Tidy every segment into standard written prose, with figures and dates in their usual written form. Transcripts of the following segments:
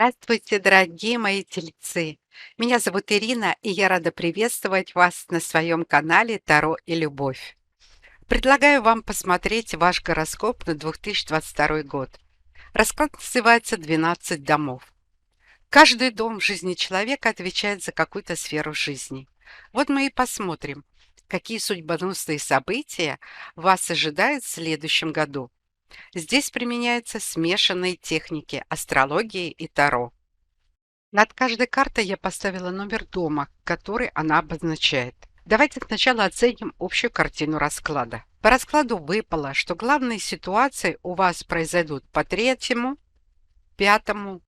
Здравствуйте, дорогие мои тельцы! Меня зовут Ирина, и я рада приветствовать вас на своем канале «Таро и любовь». Предлагаю вам посмотреть ваш гороскоп на 2022 год. Расклад называется «12 домов». Каждый дом в жизни человека отвечает за какую-то сферу жизни. Вот мы и посмотрим, какие судьбоносные события вас ожидают в следующем году. Здесь применяются смешанные техники астрологии и Таро. Над каждой картой я поставила номер дома, который она обозначает. Давайте сначала оценим общую картину расклада. По раскладу выпало, что главные ситуации у вас произойдут по третьему, пятому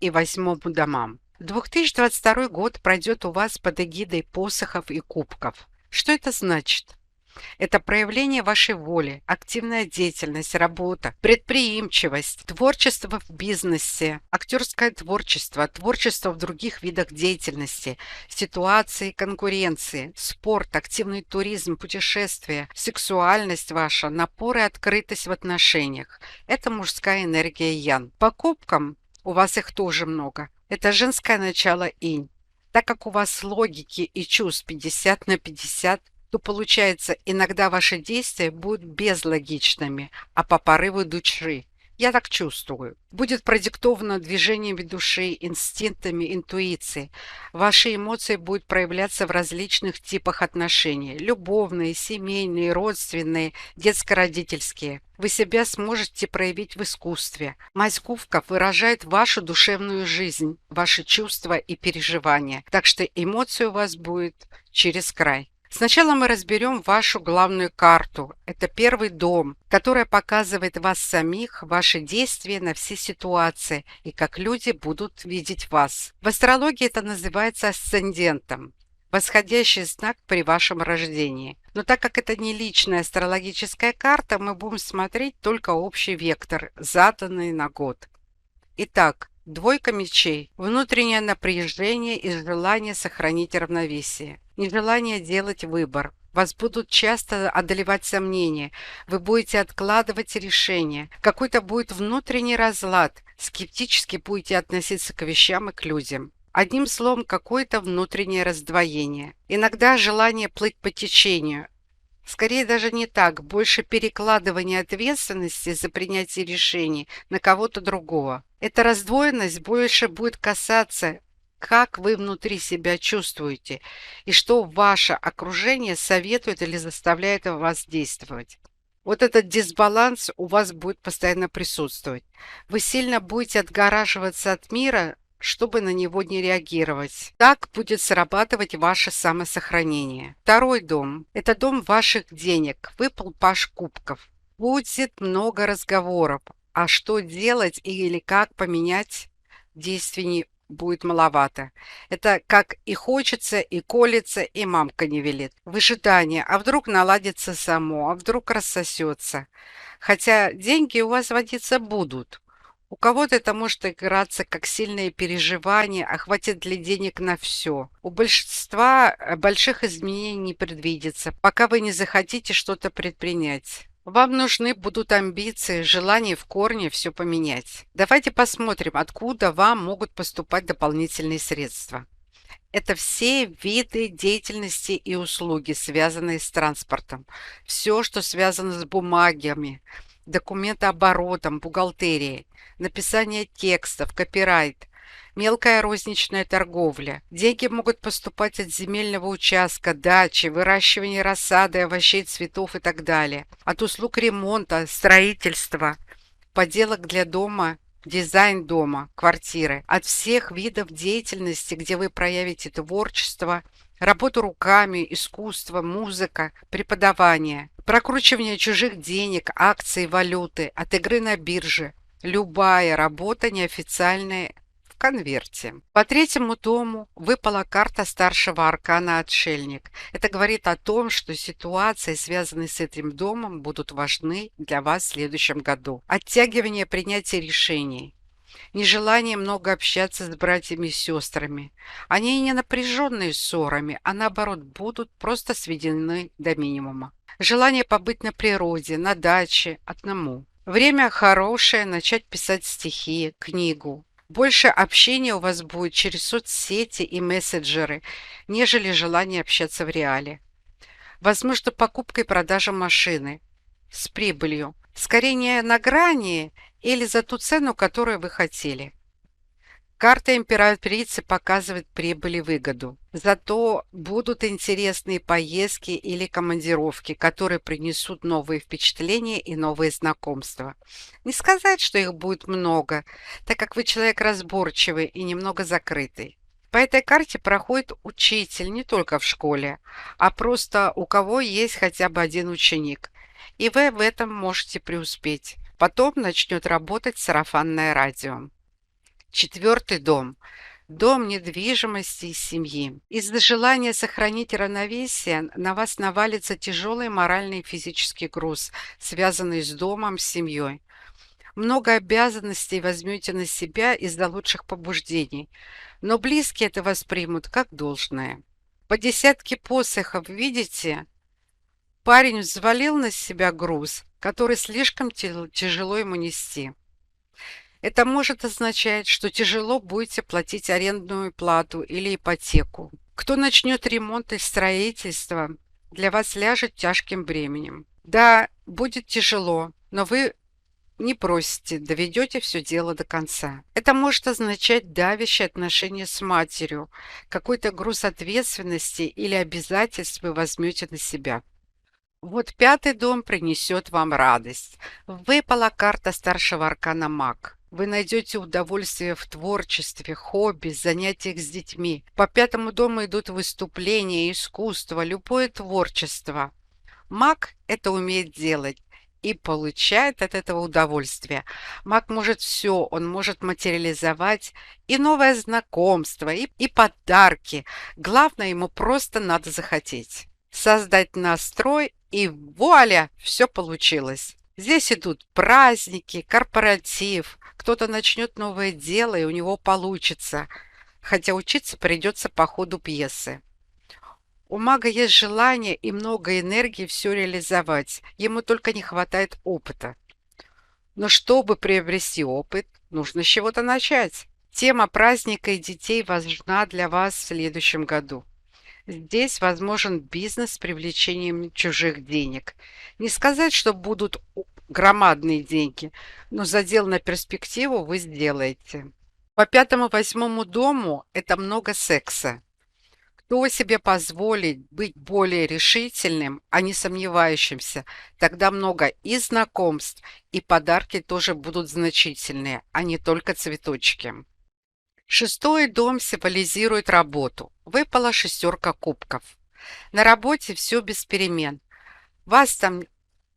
и восьмому домам. 2022 год пройдет у вас под эгидой посохов и кубков. Что это значит? Это проявление вашей воли, активная деятельность, работа, предприимчивость, творчество в бизнесе, актерское творчество, творчество в других видах деятельности, ситуации конкуренции, спорт, активный туризм, путешествия, сексуальность ваша, напор и открытость в отношениях. Это мужская энергия Ян. По кубкам у вас их тоже много. Это женское начало Инь. Так как у вас логики и чувств 50 на 50, то получается, иногда ваши действия будут безлогичными, а по порыву души. Я так чувствую. Будет продиктовано движениями души, инстинктами, интуицией. Ваши эмоции будут проявляться в различных типах отношений. Любовные, семейные, родственные, детско-родительские. Вы себя сможете проявить в искусстве. Мать кубков выражает вашу душевную жизнь, ваши чувства и переживания. Так что эмоции у вас будет через край. Сначала мы разберем вашу главную карту. Это первый дом, которая показывает вас самих, ваши действия на все ситуации и как люди будут видеть вас. В астрологии это называется асцендентом, восходящий знак при вашем рождении. Но так как это не личная астрологическая карта, мы будем смотреть только общий вектор, заданный на год. Итак, двойка мечей, внутреннее напряжение и желание сохранить равновесие, нежелание делать выбор. Вас будут часто одолевать сомнения, вы будете откладывать решения, какой-то будет внутренний разлад, скептически будете относиться к вещам и к людям. Одним словом, какое-то внутреннее раздвоение. Иногда желание плыть по течению. Скорее даже не так, больше перекладывание ответственности за принятие решений на кого-то другого. Эта раздвоенность больше будет касаться, как вы внутри себя чувствуете и что ваше окружение советует или заставляет вас действовать. Вот этот дисбаланс у вас будет постоянно присутствовать. Вы сильно будете отгораживаться от мира, чтобы на него не реагировать. Так будет срабатывать ваше самосохранение. Второй дом– это дом ваших денег. Выпал паж кубков. Будет много разговоров. А что делать или как поменять, действий не будет маловато. Это как и хочется, и колется, и мамка не велит. Выжидание. А вдруг наладится само, а вдруг рассосется. Хотя деньги у вас водиться будут. У кого-то это может играться как сильное переживание, а хватит ли денег на все. У большинства больших изменений не предвидится, пока вы не захотите что-то предпринять. Вам нужны будут амбиции, желание в корне все поменять. Давайте посмотрим, откуда вам могут поступать дополнительные средства. Это все виды деятельности и услуги, связанные с транспортом. Все, что связано с бумагами, документооборотом, бухгалтерией, написание текстов, копирайт, мелкая розничная торговля. Деньги могут поступать от земельного участка, дачи, выращивания рассады, овощей, цветов и так далее. От услуг ремонта, строительства, поделок для дома, дизайн дома, квартиры. От всех видов деятельности, где вы проявите творчество, работу руками, искусство, музыка, преподавание, прокручивание чужих денег, акций, валюты, от игры на бирже. Любая работа неофициальная в конверте. По третьему дому выпала карта старшего аркана «Отшельник». Это говорит о том, что ситуации, связанные с этим домом, будут важны для вас в следующем году. Оттягивание принятия решений. Нежелание много общаться с братьями и сестрами. Они не напряженные ссорами, а наоборот будут просто сведены до минимума. Желание побыть на природе, на даче, одному. Время хорошее начать писать стихи, книгу. Больше общения у вас будет через соцсети и мессенджеры, нежели желание общаться в реале. Возможно, покупка и продажа машины с прибылью. Скорее не на грани или за ту цену, которую вы хотели. Карта императрицы показывает прибыль и выгоду. Зато будут интересные поездки или командировки, которые принесут новые впечатления и новые знакомства. Не сказать, что их будет много, так как вы человек разборчивый и немного закрытый. По этой карте проходит учитель не только в школе, а просто у кого есть хотя бы один ученик. И вы в этом можете преуспеть. Потом начнет работать сарафанное радио. Четвертый дом. Дом недвижимости и семьи. Из-за желания сохранить равновесие на вас навалится тяжелый моральный и физический груз, связанный с домом, с семьей. Много обязанностей возьмете на себя из-за лучших побуждений, но близкие это воспримут как должное. По десятке посохов, видите, парень взвалил на себя груз, который слишком тяжело ему нести. Это может означать, что тяжело будете платить арендную плату или ипотеку. Кто начнет ремонт и строительство, для вас ляжет тяжким бременем. Да, будет тяжело, но вы не бросите, доведете все дело до конца. Это может означать давящие отношения с матерью, какой-то груз ответственности или обязательств вы возьмете на себя. Вот пятый дом принесет вам радость. Выпала карта старшего аркана Маг. Вы найдете удовольствие в творчестве, хобби, занятиях с детьми. По пятому дому идут выступления, искусство, любое творчество. Маг это умеет делать и получает от этого удовольствие. Маг может все, он может материализовать и новое знакомство, и подарки. Главное, ему просто надо захотеть. Создать настрой, и вуаля, все получилось. Здесь идут праздники, корпоратив, кто-то начнет новое дело, и у него получится, хотя учиться придется по ходу пьесы. У мага есть желание и много энергии все реализовать, ему только не хватает опыта. Но чтобы приобрести опыт, нужно с чего-то начать. Тема праздника и детей важна для вас в следующем году. Здесь возможен бизнес с привлечением чужих денег. Не сказать, что будут громадные деньги, но задел на перспективу вы сделаете. По пятому-восьмому дому это много секса. Кто себе позволит быть более решительным, а не сомневающимся, тогда много и знакомств, и подарки тоже будут значительные, а не только цветочки. Шестой дом символизирует работу. Выпала шестерка кубков. На работе все без перемен. Вас там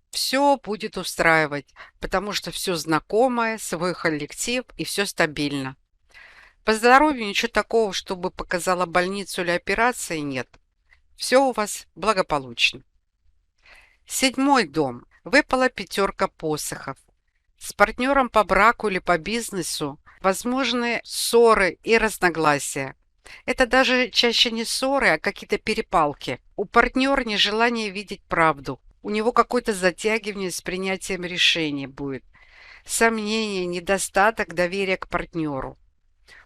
все будет устраивать, потому что все знакомое, свой коллектив и все стабильно. По здоровью ничего такого, чтобы показала больницу или операции, нет. Все у вас благополучно. Седьмой дом. Выпала пятерка посохов. С партнером по браку или по бизнесу возможны ссоры и разногласия. Это даже чаще не ссоры, а какие-то перепалки. У партнера нежелание видеть правду. У него какое-то затягивание с принятием решений будет. Сомнения, недостаток доверия к партнеру.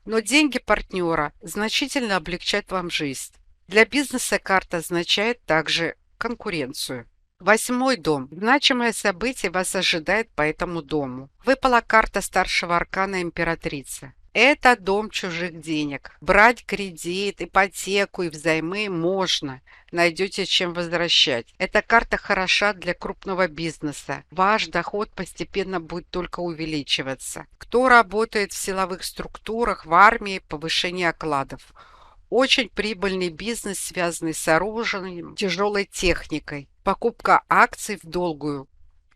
Но деньги партнера значительно облегчат вам жизнь. Для бизнеса карта означает также конкуренцию. Восьмой дом. Значимое событие вас ожидает по этому дому. Выпала карта старшего аркана императрицы. Это дом чужих денег. Брать кредит, ипотеку и взаймы можно. Найдете чем возвращать. Эта карта хороша для крупного бизнеса. Ваш доход постепенно будет только увеличиваться. Кто работает в силовых структурах, в армии, повышение окладов. Очень прибыльный бизнес, связанный с оружием, тяжелой техникой. Покупка акций в долгую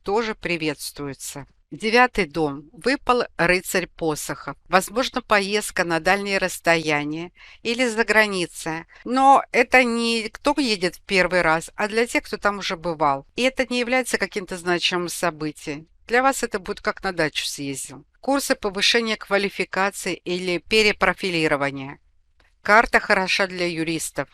тоже приветствуется. Девятый дом. Выпал рыцарь посохов. Возможно, поездка на дальние расстояния или за границей. Но это не кто едет в первый раз, а для тех, кто там уже бывал. И это не является каким-то значимым событием. Для вас это будет как на дачу съездил. Курсы повышения квалификации или перепрофилирования. Карта хороша для юристов.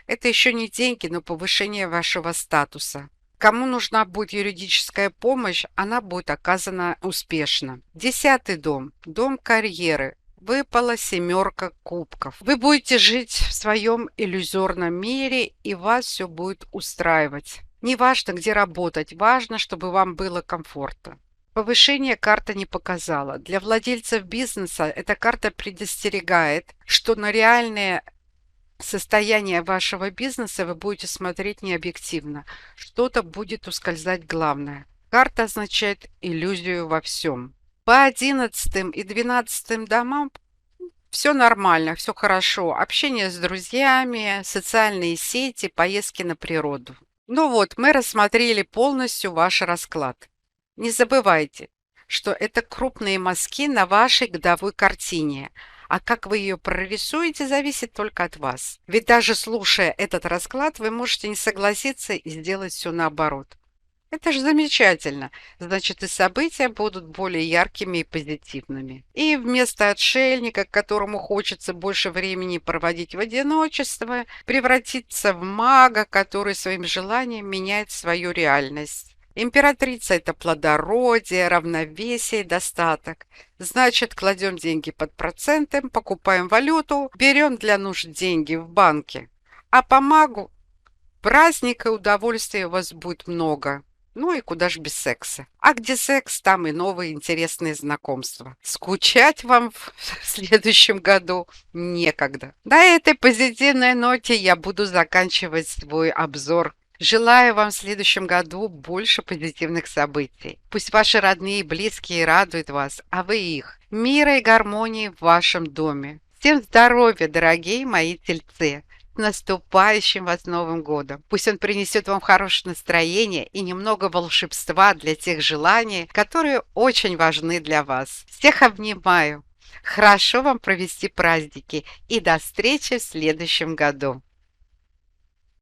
Это еще не деньги, но повышение вашего статуса. Кому нужна будет юридическая помощь, она будет оказана успешно. Десятый дом. Дом карьеры. выпала семерка кубков. Вы будете жить в своем иллюзорном мире, и вас все будет устраивать. Не важно, где работать, важно, чтобы вам было комфортно. Повышение карта не показала. Для владельцев бизнеса эта карта предостерегает, что на реальное состояние вашего бизнеса вы будете смотреть необъективно. Что-то будет ускользать главное. Карта означает иллюзию во всем. По 11 и 12 домам все нормально, все хорошо. Общение с друзьями, социальные сети, поездки на природу. Ну вот, мы рассмотрели полностью ваш расклад. Не забывайте, что это крупные мазки на вашей годовой картине, а как вы ее прорисуете, зависит только от вас. Ведь даже слушая этот расклад, вы можете не согласиться и сделать все наоборот. Это же замечательно. Значит, и события будут более яркими и позитивными. И вместо отшельника, которому хочется больше времени проводить в одиночестве, превратиться в мага, который своим желанием меняет свою реальность. Императрица– это плодородие, равновесие и достаток. Значит, кладем деньги под проценты, покупаем валюту, берем для нужд деньги в банке. А по магу праздника и удовольствия у вас будет много. Ну и куда ж без секса. А где секс, там и новые интересные знакомства. Скучать вам в следующем году некогда. На этой позитивной ноте я буду заканчивать свой обзор. Желаю вам в следующем году больше позитивных событий. Пусть ваши родные и близкие радуют вас, а вы их. Мира и гармонии в вашем доме. Всем здоровья, дорогие мои тельцы! С наступающим вас Новым годом! Пусть он принесет вам хорошее настроение и немного волшебства для тех желаний, которые очень важны для вас. Всех обнимаю! Хорошо вам провести праздники и до встречи в следующем году!